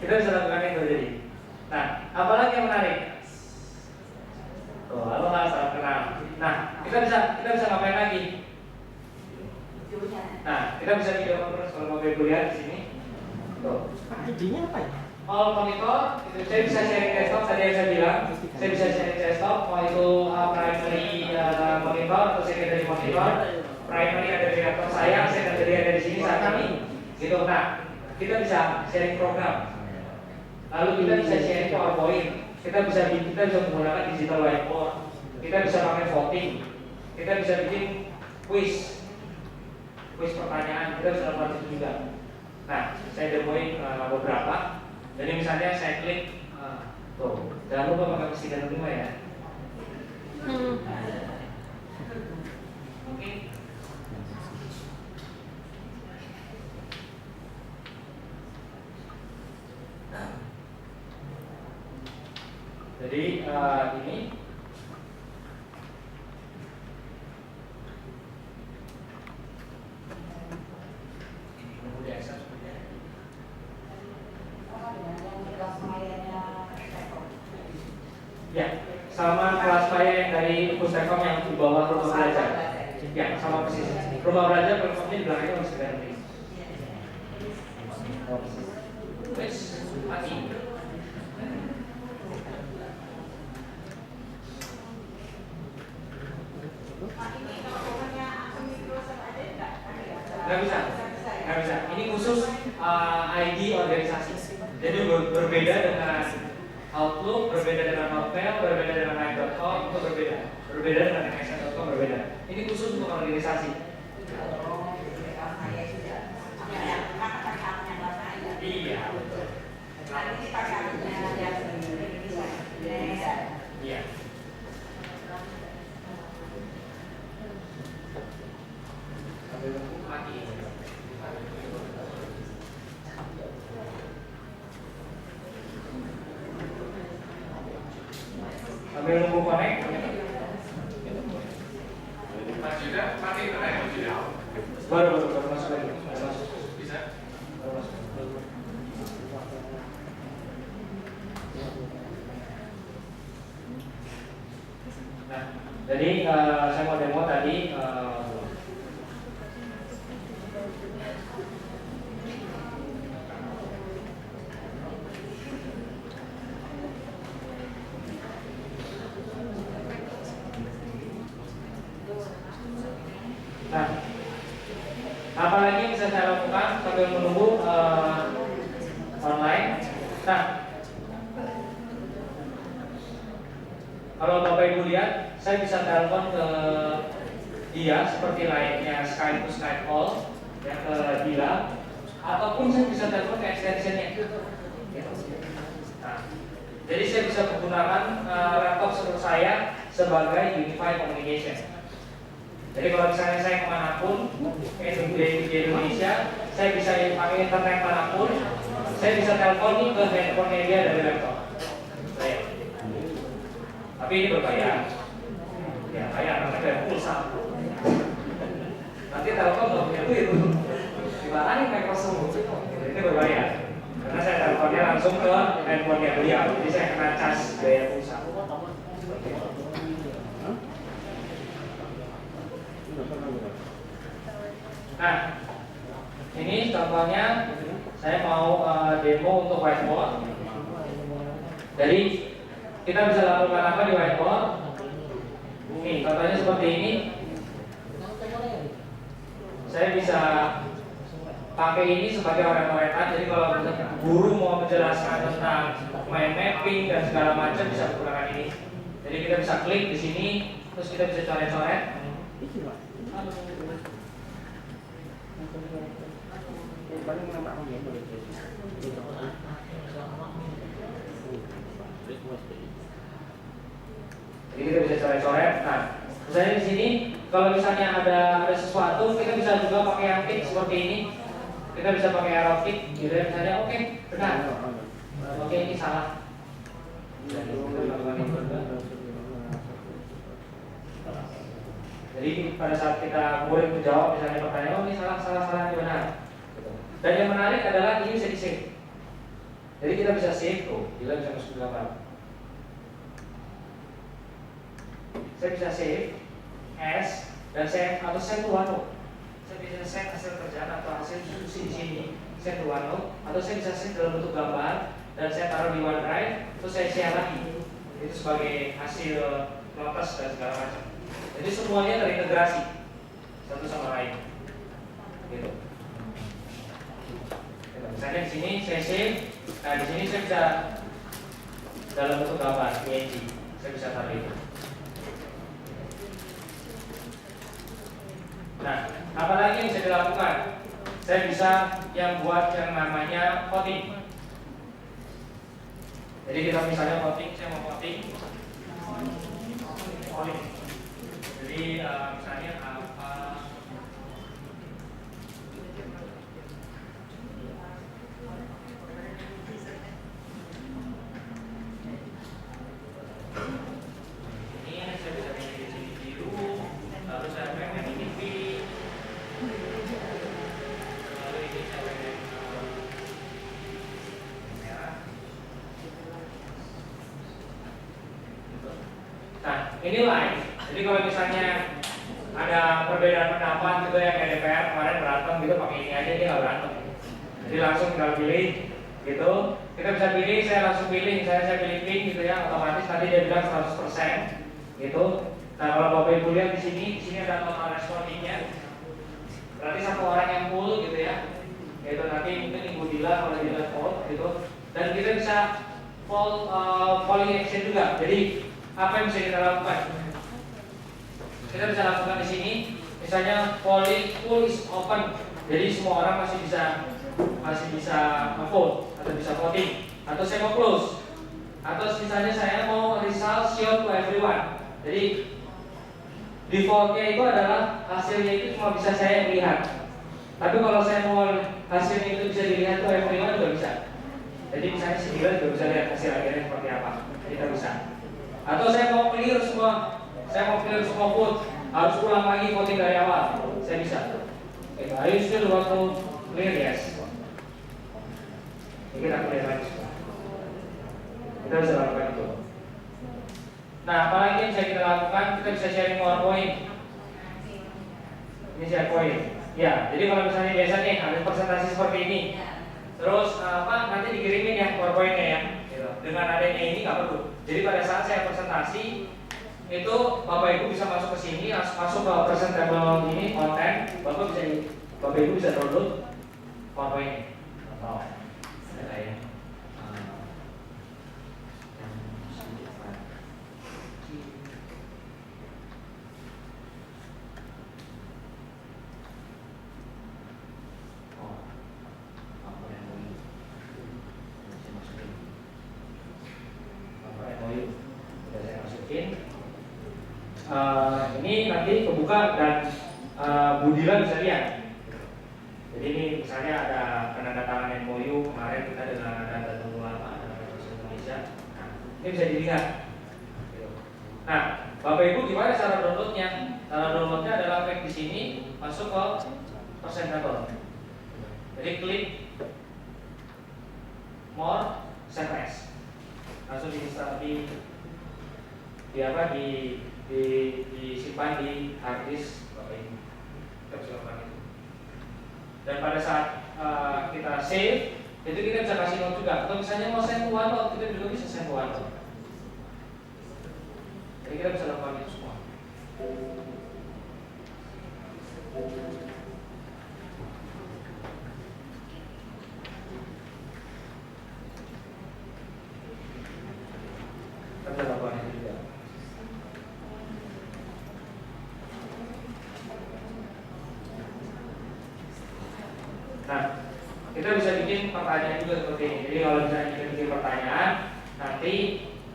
Kita bisa lakukan itu jadi. Nah, apalagi yang menarik? Tuh, halo Mas, salam kenal. Nah, kita bisa ngapain lagi? Nah, kita bisa video conference kalau mau kuliah di sini. Tuh. Idenya apa ya? All monitor, itu saya bisa sharing desktop tadi yang saya bilang. Saya bisa sharing desktop, mau itu primary monitor atau secondary monitor. Primary ada di laptop saya, secondary ada di sini saat ini. Gitu. Nah, kita bisa sharing program. Lalu kita bisa sharing PowerPoint. Kita bisa menggunakan digital whiteboard. Kita bisa pakai voting. Kita bisa bikin quiz pertanyaan. Kita bisa lakukan itu juga. Nah, saya demoin beberapa. Jadi misalnya saya klik, tuh, jangan lupa pakai mesin dan rumah ya. Oke. Jadi ini ya, sama kelas saya yang dari Pustekom yang di bawah rumah belajar. Ya, sama persis. Rumah belajar platformnya di belakangnya masih ganti. Wes, mati. Nggak bisa. Ini khusus ID organisasi. Jadi berbeda dengan Outlook, berbeda dengan Hotmail, berbeda dengan Live.com, itu berbeda dengan MSN.com, berbeda. Ini khusus untuk organisasi. Iya, betul. Iya. Mati. Sambil nunggu connect. Mas Yuda, mati internet Mas Yuda. Baru masuk lagi. Bisa? Baru masuk. Nah, jadi saya mau demo tadi. Nah, apalagi yang bisa saya lakukan sambil menunggu online. Nah, kalau Bapak Ibu lihat, saya bisa telepon ke dia seperti layaknya Skype to Skype call ya, ke dia, ataupun saya bisa telepon ke extensionnya. Nah, jadi saya bisa menggunakan laptop saya sebagai unified communication. Jadi kalau misalnya saya kemanapun di Indonesia, saya bisa pakai internet manapun, saya bisa telepon ke handphone dia dari laptop saya. Tapi ini berbayar. Ya, bayar karena bayar pulsa. Nanti telepon nggak punya duit, dimarahin Microsoft. Ini berbayar. Karena saya teleponnya langsung ke handphone beliau, jadi saya kena cas biaya pulsa. Nah, ini contohnya saya mau demo untuk whiteboard. Jadi kita bisa lakukan apa di whiteboard? Nih, contohnya seperti ini. Saya bisa pakai ini sebagai orang-orangan. Jadi kalau guru mau menjelaskan tentang mind mapping dan segala macam bisa menggunakan ini. Jadi kita bisa klik di sini, terus kita bisa coret-coret. Jadi kita bisa coret-coret. Nah, misalnya di sini, kalau misalnya ada sesuatu, kita bisa juga pakai yang klik seperti ini. Kita bisa pakai arrow klik, gitu ya. Misalnya, oke, benar. Oke, ini salah. Jadi pada saat kita murid menjawab misalnya pertanyaan, oh ini salah, ini benar. Dan yang menarik adalah ini bisa di-save. Jadi kita bisa save tuh, Dila bisa masuk ke gambar. Saya bisa save as dan save atau save to OneNote. Saya bisa save hasil kerjaan atau hasil diskusi di sini, save to OneNote, atau saya bisa save dalam bentuk gambar dan saya taruh di OneDrive, terus saya share lagi. Itu sebagai hasil notes dan segala macam. Jadi semuanya terintegrasi satu sama lain. Gitu. Misalnya di sini saya save, nah di sini saya bisa dalam bentuk gambar PNG, saya bisa taruh itu. Nah, apalagi yang bisa dilakukan? Saya bisa yang buat yang namanya voting. Jadi kita misalnya voting, saya mau voting. Jadi misalnya apa? Ini saya bisa pilih di sini biru, lalu saya pengen ini pink, lalu ini saya pengen merah. Nah, ini live. Jadi kalau misalnya ada perbedaan pendapat gitu ya kayak DPR kemarin berantem gitu pakai ini aja dia nggak berantem. Jadi langsung tinggal pilih gitu. Kita bisa pilih, saya langsung pilih, misalnya saya pilih pink gitu ya, otomatis tadi dia bilang 100% gitu. Nah kalau Bapak Ibu lihat di sini ada total respondingnya. Berarti satu orang yang full gitu ya. Yaitu nanti mungkin Ibu Dila kalau Dila vote gitu. Dan kita bisa polling action juga. Jadi apa yang bisa kita lakukan? Kita bisa lakukan di sini, misalnya polling pool is open, jadi semua orang masih bisa vote atau bisa voting, atau saya mau close, atau misalnya saya mau result show to everyone. Jadi defaultnya itu adalah hasilnya itu cuma bisa saya lihat, tapi kalau saya mau hasilnya itu bisa dilihat to everyone juga bisa. Jadi misalnya si Dila juga bisa lihat hasil akhirnya seperti apa, kita bisa. Atau saya mau clear semua vote, harus ulang lagi voting dari awal, saya bisa. Are you still want to clear? Yes. Ini kita clear lagi semua. Kita bisa lakukan itu. Nah, apalagi yang bisa kita lakukan? Kita bisa sharing PowerPoint. Ini share point. Ya, jadi kalau misalnya biasa nih ada presentasi seperti ini, terus nanti dikirimin ya PowerPoint-nya ya. Gitu. Dengan adanya ini nggak perlu. Jadi pada saat saya presentasi itu Bapak Ibu bisa masuk ke sini, masuk ke presentable ini konten, Bapak Ibu bisa download PowerPoint. Oh, ada ya. Ini nanti kebuka dan Bu Dila bisa lihat. Jadi ini misalnya ada penandatangan MOU kemarin kita dengan data tunggu lama Indonesia. Nah, ini bisa dilihat. Nah, Bapak Ibu gimana cara downloadnya? Cara downloadnya adalah klik di sini, masuk ke presentable. Jadi klik more, save as. Langsung disimpan disimpan di hard disk Bapak Ibu. Kita bisa lakukan itu. Dan pada saat kita save, itu kita bisa kasih note juga. Atau misalnya mau send to OneNote, kita juga bisa send to OneNote. Jadi kita bisa lakukan itu semua. Kita bisa lakukan itu juga. Nah, kita bisa bikin pertanyaan juga seperti ini. Jadi kalau misalnya kita bikin pertanyaan, nanti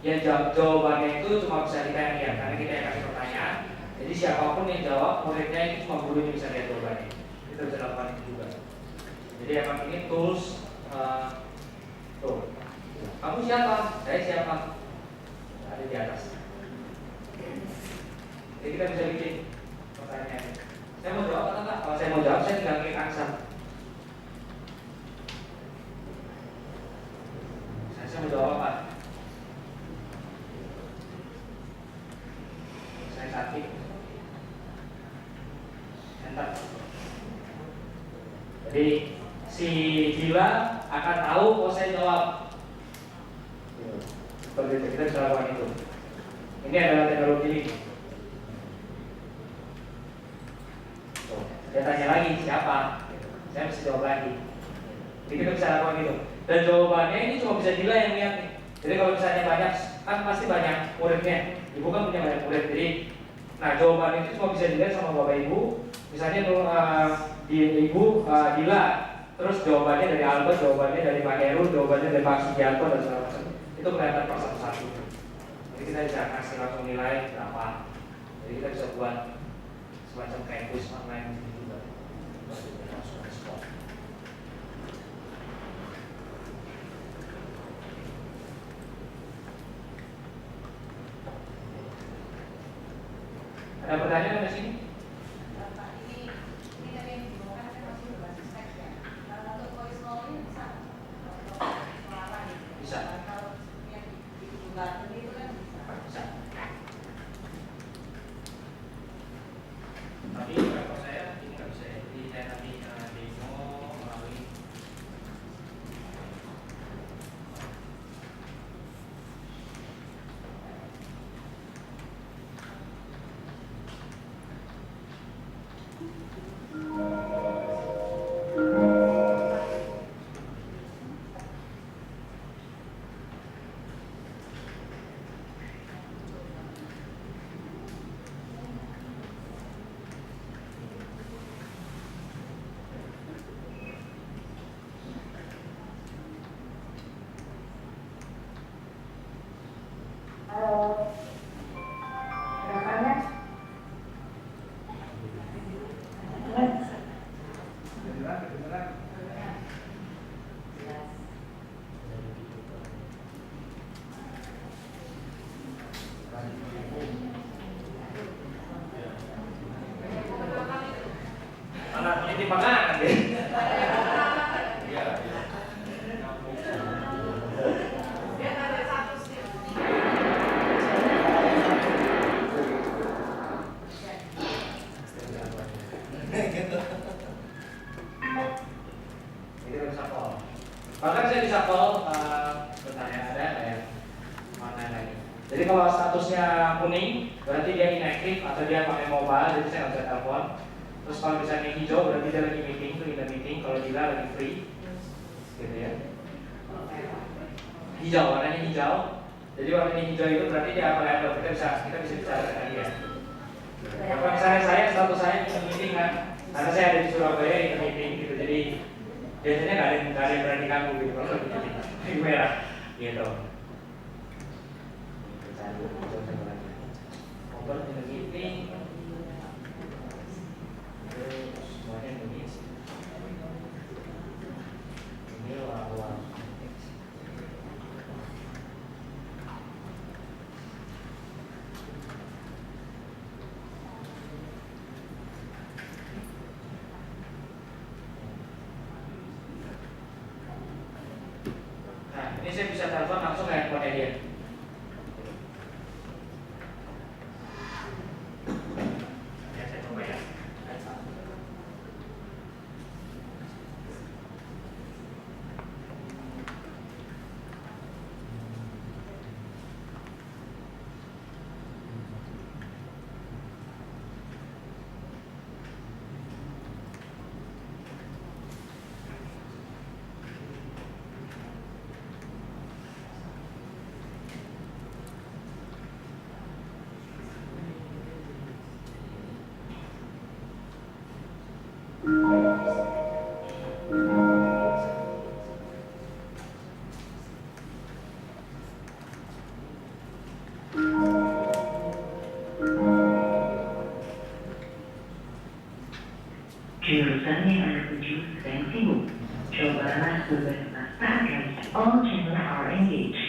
yang jawabannya itu cuma bisa kita yang lihat, karena kita yang kasih pertanyaan. Jadi siapapun yang jawab, muridnya itu cuma guru yang bisa lihat jawabannya. Kita bisa lakukan itu juga. Jadi emang ini tools tuh. Kamu siapa? Saya siapa? Ada di atas. Jadi kita bisa bikin pertanyaan. Saya mau jawab atau enggak? Kalau saya mau jawab, saya tinggal klik answer. Jadi si Gila akan tahu kalau saya jawab. Seperti itu, kita bisa lakukan itu. Ini adalah teknologi ini. Dia tanya lagi siapa, saya bisa jawab lagi. Jadi kita bisa lakukan itu. Dan jawabannya ini cuma bisa Gila yang lihat nih. Jadi kalau misalnya banyak, kan pasti banyak muridnya. Ibu kan punya banyak murid. Jadi, nah jawaban itu cuma bisa dilihat sama bapak ibu. Misalnya tuh ibu Gila, terus jawabannya dari Albert, jawabannya dari Pak Heru, jawabannya dari Pak Sugianto dan segala macam. Itu kelihatan per satu-satu. Jadi kita bisa kasih langsung nilai berapa. Jadi kita bisa buat semacam kayak quiz online juga. Langsung respon. Ada pertanyaan di sini? Ini tadi yang dimaukan kan masih berbasis teks ya. Kalau untuk voice note ini bisa suara gitu. Bisa. Kalau yang dibuat itu kan bisa. Bisa. Tapi kalau saya ini nggak bisa. Jadi saya nanti demo melalui Halo. Kedepannya. anak peneliti pangan deh. Jadi bisa call. Bahkan saya bisa call bertanya ada kayak mana lagi. Jadi kalau statusnya kuning berarti dia inactive atau dia pakai mobile, jadi saya nggak bisa telepon. Terus kalau misalnya hijau berarti dia lagi meeting, tuh in the meeting. Kalau Gila lagi free, gitu ya. Hijau, warnanya hijau. Jadi warnanya hijau itu berarti dia available, kita bisa bicara dengan dia. Kalau misalnya saya status saya in the meeting kan, karena saya ada di Surabaya in the meeting gitu. Jadi biasanya nggak ada yang berani ganggu gitu kalau lagi meeting. Ini merah, gitu. Open in the meeting. Semuanya begini. Ini awal. Nah, ini saya bisa telepon langsung ke handphone dia. Ya, saya coba ya. Jurusan yang Anda tuju sedang sibuk. Cobalah beberapa saat lagi. All channels are engaged.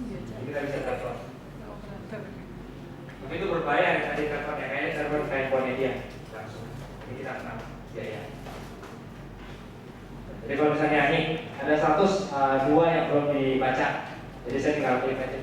Jadi kita bisa telepon. Begitu berbayar tadi teleponnya, kayaknya server ke handphonenya dia langsung. Jadi kita kenal biaya. Jadi kalau misalnya ini ada status dua yang belum dibaca, jadi saya tinggal klik aja.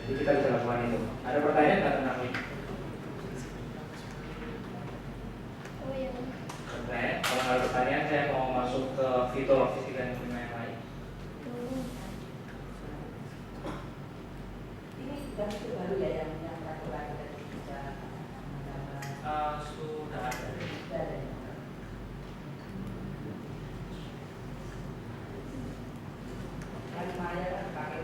Jadi kita bisa lakukan itu. Ada pertanyaan nggak tentang ini? Pertanyaan? Kalau nggak ada pertanyaan, saya mau masuk ke fitur Office 365 yang lain. Ini sudah baru ya yang peraturan dari bisa Sudah ada. dari Maya kan pakai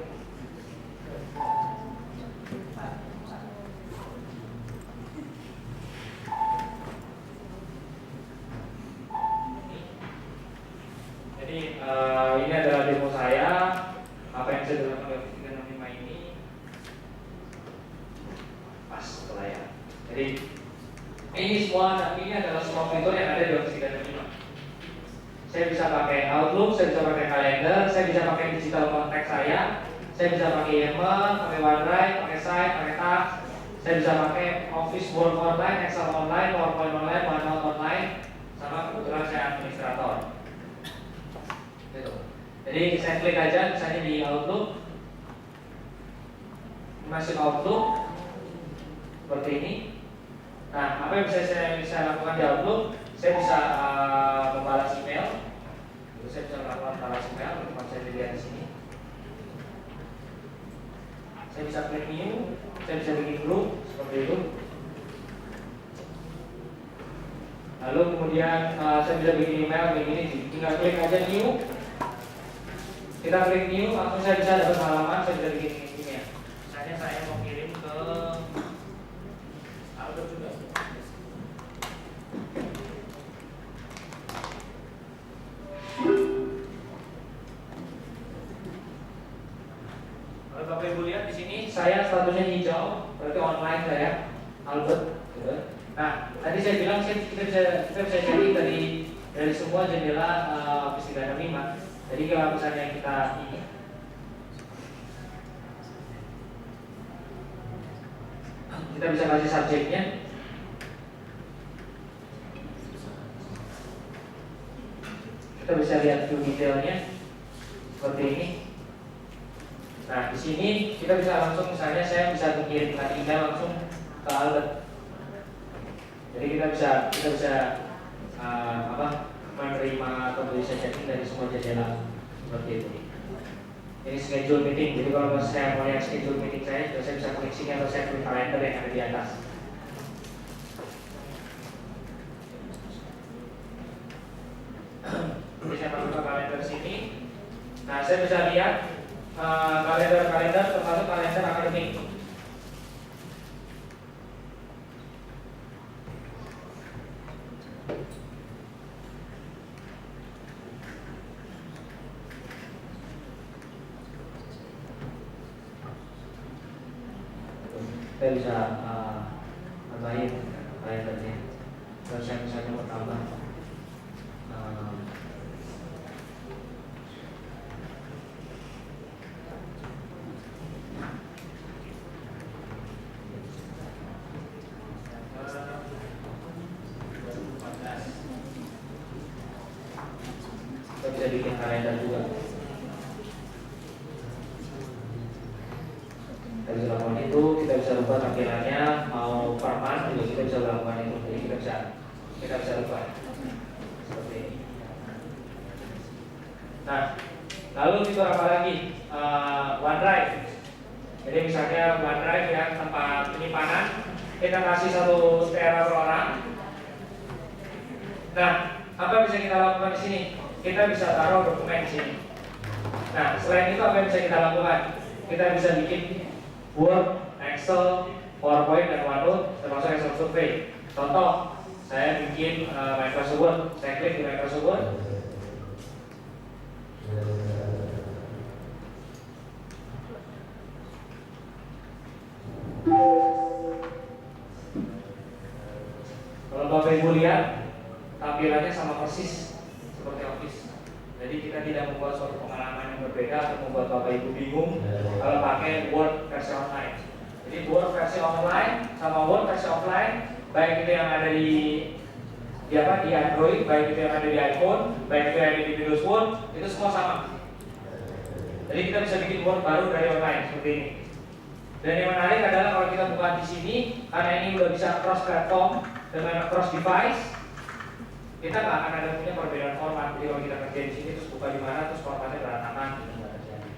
Jadi ini adalah demo saya. Apa yang saya lakukan di Office 365 ini pas setelah ya. Jadi ini adalah semua fitur yang ada di Office 365. Saya bisa pakai Outlook, saya bisa pakai kalender, saya bisa pakai digital contact saya bisa pakai email, pakai OneDrive, pakai Site, pakai Task, saya bisa pakai Office Word online, Excel online, PowerPoint online, OneNote online, sama kebetulan saya administrator. Gitu. Jadi saya klik aja misalnya di Outlook, masuk Outlook seperti ini. Nah, apa yang bisa lakukan di Outlook? Saya bisa membalas email. Saya bisa melakukan balas email, teman saya dilihat di sini. Saya bisa klik new, saya bisa bikin grup seperti itu. Lalu kemudian saya bisa bikin email begini, tinggal klik aja new. Kita klik new, langsung saya bisa dapat halaman, saya bisa bikin email. Misalnya saya mau kirim ke Outlook juga. Kalau Bapak Ibu lihat di sini, saya statusnya hijau, berarti online saya, Albert. Gitu. Nah, tadi saya bilang kita bisa cari dari semua jendela Office 365. Jadi kalau misalnya kita ini, kita bisa kasih subjeknya. Kita bisa lihat view detailnya seperti ini. Nah, di sini kita bisa langsung, misalnya saya bisa mengirimkan email langsung ke Albert. Jadi kita bisa menerima atau bisa chatting dari semua jendela seperti itu. Ini schedule meeting. Jadi kalau saya mau lihat schedule meeting saya bisa klik sini atau saya klik kalender yang ada di atas. Jadi saya masuk ke kalender sini. Nah, saya bisa lihat kalender termasuk kalender akademik. Kita bisa tambahin kalendernya. Terus saya misalnya mau tambah kita bisa bikin kalender juga. Kita bisa lakukan itu, kita bisa rubah tampilannya, mau perman juga kita bisa lakukan itu. Jadi kita bisa rubah seperti ini. Nah, lalu fitur apa lagi? OneDrive. Jadi misalnya OneDrive ya, tempat penyimpanan, kita kasih satu tera per orang. Nah, apa yang bisa kita lakukan di sini? Kita bisa taruh dokumen di sini. Nah, selain itu apa yang bisa kita lakukan? Kita bisa bikin Word, Excel, PowerPoint, dan OneNote, termasuk Excel survei. Contoh, saya bikin Microsoft Word. Saya klik di Microsoft Word. Kalau Bapak Ibu lihat, tampilannya sama persis seperti Office. Jadi kita tidak membuat suatu pengalaman yang berbeda atau membuat Bapak Ibu bingung kalau pakai Word versi online. Jadi Word versi online sama Word versi offline, baik itu yang ada di Android, baik itu yang ada di iPhone, baik itu yang ada di Windows Phone, itu semua sama. Jadi kita bisa bikin Word baru dari online seperti ini. Dan yang menarik adalah kalau kita buka di sini, karena ini udah bisa cross platform dengan cross device, kita nggak akan ada punya perbedaan format. Jadi kalau kita kerja di sini terus buka di mana terus formatnya berantakan gitu nggak terjadi.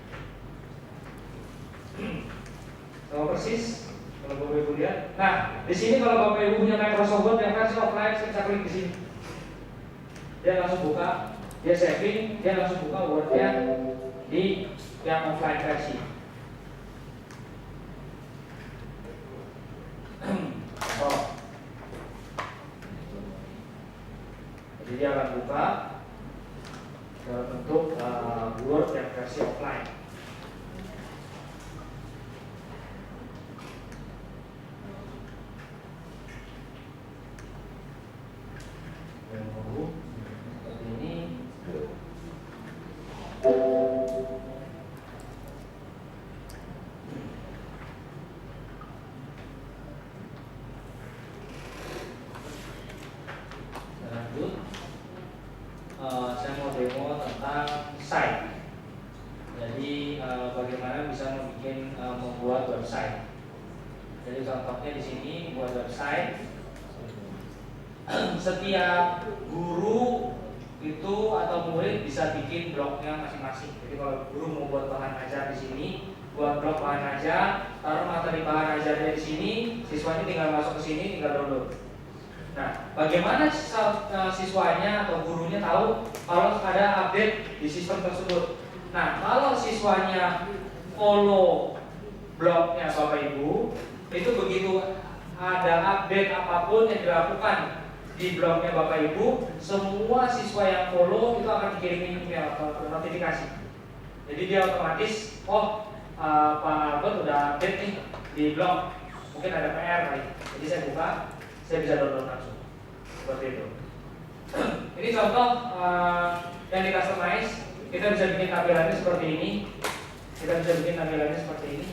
Sama persis kalau Bapak Ibu lihat. Nah di sini kalau Bapak Ibu punya Microsoft Word yang versi offline, saya bisa klik di sini. Dia langsung buka, dia saving, dia langsung buka Word-nya di yang offline versi. Oh. Jadi dia akan buka dalam bentuk Word yang versi offline. Dan menunggu seperti ini. Lanjut, saya mau demo tentang site. Jadi bagaimana bisa membuat website. Jadi contohnya di sini buat website. Setiap guru itu atau murid bisa bikin blognya masing-masing. Jadi kalau guru mau buat bahan ajar di sini, buat blog bahan ajar, taruh materi bahan ajarnya di sini, siswanya tinggal masuk ke sini, tinggal download. Nah, bagaimana siswanya atau gurunya tahu kalau ada update di sistem tersebut? Nah, kalau siswanya follow blognya Bapak Ibu, itu begitu ada update apapun yang dilakukan di blognya Bapak Ibu, semua siswa yang follow itu akan dikirimin email atau notifikasi. Jadi dia otomatis, Pak Albert udah update nih di blog, mungkin ada PR kali. Jadi saya buka, saya bisa download langsung. Seperti itu. Ini contoh yang di customize. Kita bisa bikin tampilannya seperti ini. Kita bisa bikin tampilannya seperti ini.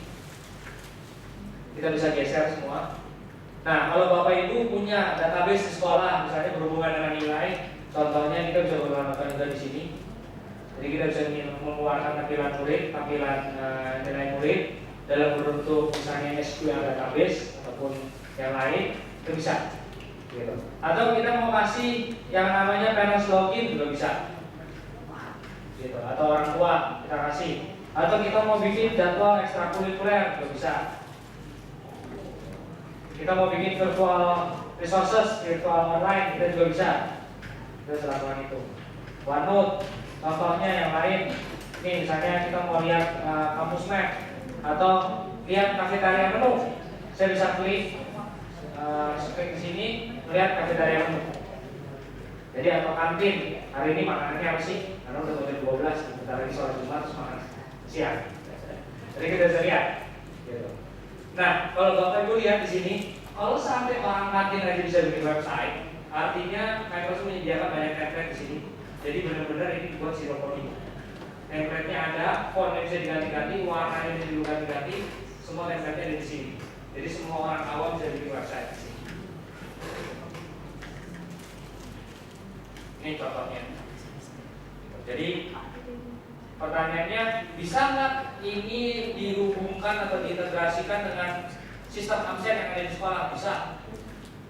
Kita bisa geser semua. Nah, kalau Bapak Ibu punya database di sekolah, misalnya berhubungan dengan nilai, contohnya kita bisa menggunakan juga di sini. Jadi kita bisa mengeluarkan tampilan murid, tampilan nilai murid dalam bentuk misalnya SQL database ataupun yang lain, itu bisa. Gitu. Atau kita mau kasih yang namanya parents login juga bisa. Gitu. Atau orang tua kita kasih. Atau kita mau bikin jadwal ekstrakurikuler juga bisa. Kita mau bikin virtual resources, virtual online, kita juga bisa. Kita bisa lakukan itu. OneNote, contohnya yang lain. Ini misalnya kita mau lihat kamus map atau lihat kafetaria menu. Saya bisa klik di sini, lihat kafetaria menu. Jadi atau kantin, hari ini makanannya apa sih? Karena udah jam 12, bentar lagi sholat Jumat terus makan siang. Jadi kita bisa lihat. Gitu. Nah, kalau Bapak Ibu lihat di sini, kalau sampai orang kantin aja bisa bikin website, artinya Microsoft menyediakan banyak template di sini. Jadi benar-benar ini dibuat zero coding. Template-nya ada, font-nya bisa diganti-ganti, warnanya bisa diganti-ganti, semua template-nya ada di sini. Jadi semua orang awam bisa bikin website di sini. Ini contohnya. Jadi pertanyaannya, bisa nggak ini dihubungkan atau diintegrasikan dengan sistem absen yang ada di sekolah? Bisa.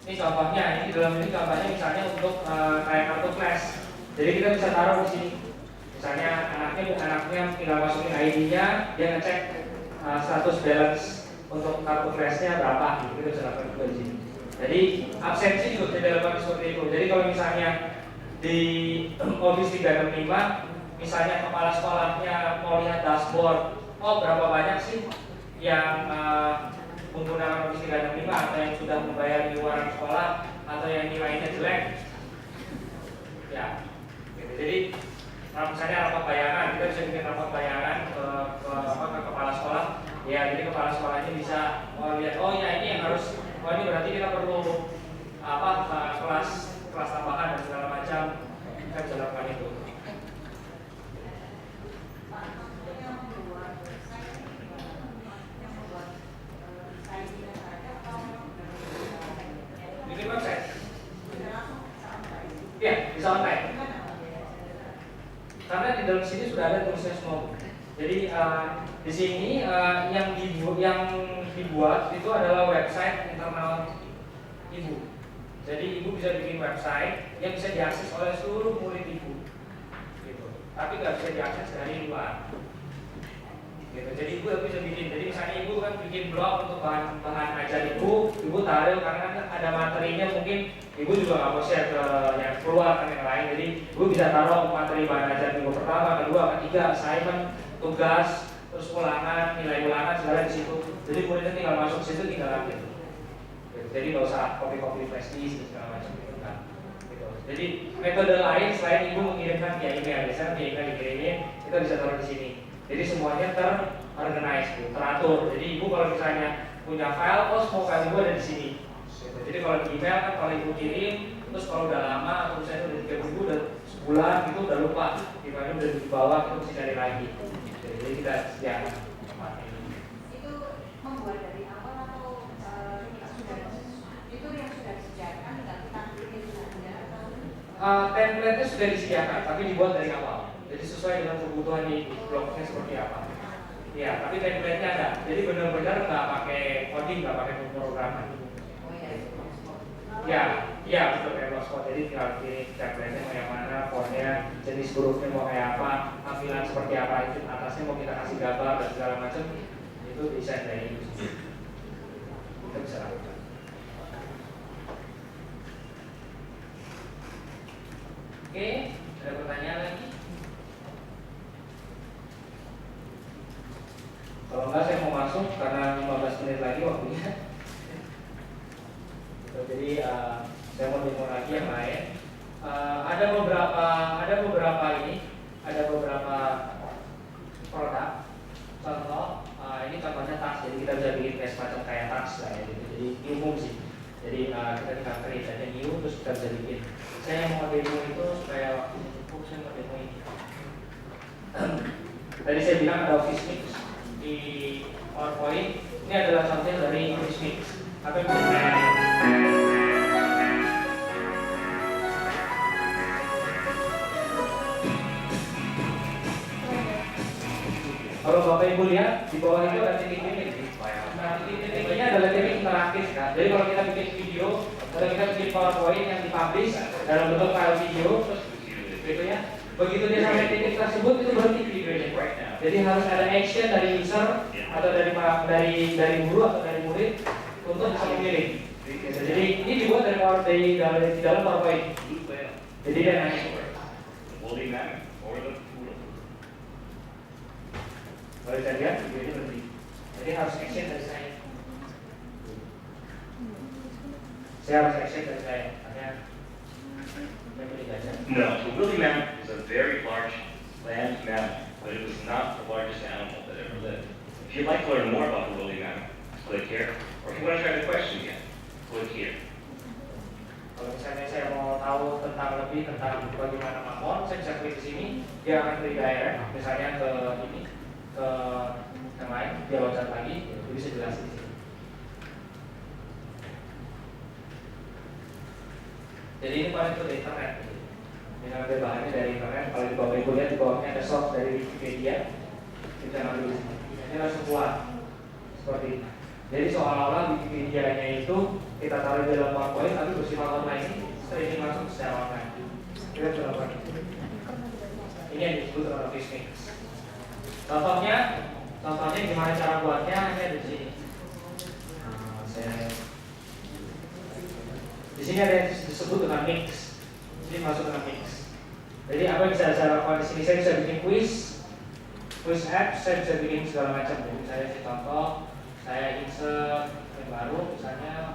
Ini contohnya, ini dalam ini gambarnya misalnya untuk kayak kartu flash. Jadi kita bisa taruh di sini. Misalnya anaknya tinggal masukin ID-nya, dia ngecek status balance untuk kartu flashnya berapa. Gitu. Kita bisa lakukan juga di sini. Jadi absensi juga bisa dilakukan seperti itu. Jadi kalau misalnya di Office 365 misalnya kepala sekolahnya mau lihat dashboard, berapa banyak sih yang menggunakan Office 365 atau yang sudah membayar iuran sekolah atau yang nilainya jelek, ya. Gitu. Jadi misalnya rapat bayangan, kita bisa bikin rapat bayangan ke kepala sekolah, ya. Jadi kepala sekolahnya bisa lihat, ya ini yang harus, ini berarti kita perlu kelas tambahan dan segala macam. Kita bisa lakukan itu. Bikin website? Iya, bisa online. Karena di dalam sini sudah ada tulisnya semua. Jadi di sini yang dibuat itu adalah website internal ibu. Jadi ibu bisa bikin website yang bisa diakses oleh seluruh murid ibu, gitu. Tapi nggak bisa diakses dari luar. Gitu. Jadi ibu bisa bikin. Jadi misalnya ibu kan bikin blog untuk bahan ajar ibu taruh karena kan ada materinya mungkin ibu juga nggak mau share ke yang keluar kan yang lain. Jadi ibu bisa taruh materi bahan ajar ibu pertama, kedua, ketiga, assignment, tugas, terus ulangan, nilai ulangan segala di situ. Jadi muridnya tinggal masuk ke situ tinggal ambil. Jadi nggak usah copy flash disk segala macam gitu kan. Gitu. Jadi metode lain selain ibu mengirimkan via email, biasanya via email dikirimin, kita bisa taruh di sini. Jadi semuanya terorganize, teratur. Jadi ibu kalau misalnya punya file, oh semua file ibu ada di sini. Gitu. Jadi kalau di email kan kalau ibu kirim, terus kalau udah lama atau misalnya udah 3 minggu, udah sebulan gitu udah lupa, gimana udah di bawah itu mesti cari lagi. Jadi kita sediakan. Itu membuat dari awal atau itu yang sudah disediakan tinggal kita bikin saja atau template-nya sudah disediakan, tapi dibuat dari awal. Jadi sesuai dengan kebutuhan di blognya seperti apa. Ya, tapi template-nya ada. Jadi benar-benar nggak pakai coding, nggak pakai pemrograman. Ya, betul kayak blogspot. Jadi tinggal pilih template-nya mau yang mana, fontnya, jenis hurufnya mau kayak apa, tampilan seperti apa, itu atasnya mau kita kasih gambar dan segala macam. Itu desain dari itu. Kita bisa lakukan. Oke, ada pertanyaan lagi? Kalau enggak saya mau masuk karena 15 menit lagi waktunya. Jadi saya mau demo lagi yang lain. Ada beberapa produk. Contoh, ini contohnya tas. Jadi kita bisa bikin kayak semacam kayak tas lah ya. Gitu. Jadi ini umum sih. Jadi kita tinggal create aja new terus kita bisa bikin. Saya mau demo itu supaya waktunya cukup, saya mau demo ini. Tadi saya bilang ada Office Mix di PowerPoint. Ini adalah contoh dari Office Mix. Apa yang kalau Bapak Ibu lihat di bawah itu ada titik-titik. Nah, titik-titiknya adalah titik interaktif kan. Jadi kalau kita bikin video, kalau kita bikin PowerPoint yang dipublish dalam bentuk file video, terus gitu ya. Begitu dia sampai titik tersebut itu berarti videonya. Jadi harus ada action dari user atau dari guru atau dari murid untuk bisa memilih. Jadi ini dibuat dari dalam PowerPoint. Jadi dia nanya. Boleh saya lihat video ini berhenti. Jadi harus action dari saya. Saya harus action dari saya. Makanya saya boleh baca. No, the woolly mammoth is a very large land mammal, but it was not the largest animal that ever lived. If you'd like to learn more about the woolly mammoth, click here. Or if you want to try the question again, click here. Kalau misalnya saya mau tahu lebih tentang bagaimana mamon, saya bisa klik di sini. Dia akan redirect, misalnya ke ini, ke yang lain. Dia loncat lagi, itu bisa jelasin di sini. Jadi ini paling itu dari internet. Ini ambil bahannya dari internet. Kalau di bawah Ibu lihat di bawahnya ada source dari Wikipedia. Kita ambil di sini. Ini langsung keluar seperti ini. Jadi seolah-olah Wikipedia-nya itu kita taruh di dalam PowerPoint tapi bersifat online, streaming langsung secara online. Kita coba lakukan itu. Ini yang disebut Office Mix. Contohnya gimana cara buatnya? Ini ada di sini. Di sini ada yang disebut dengan mix. Ini masuk dengan mix. Jadi apa yang bisa saya lakukan di sini? Saya bisa bikin quiz app, saya bisa bikin segala macam. Jadi saya contoh, saya insert yang baru, misalnya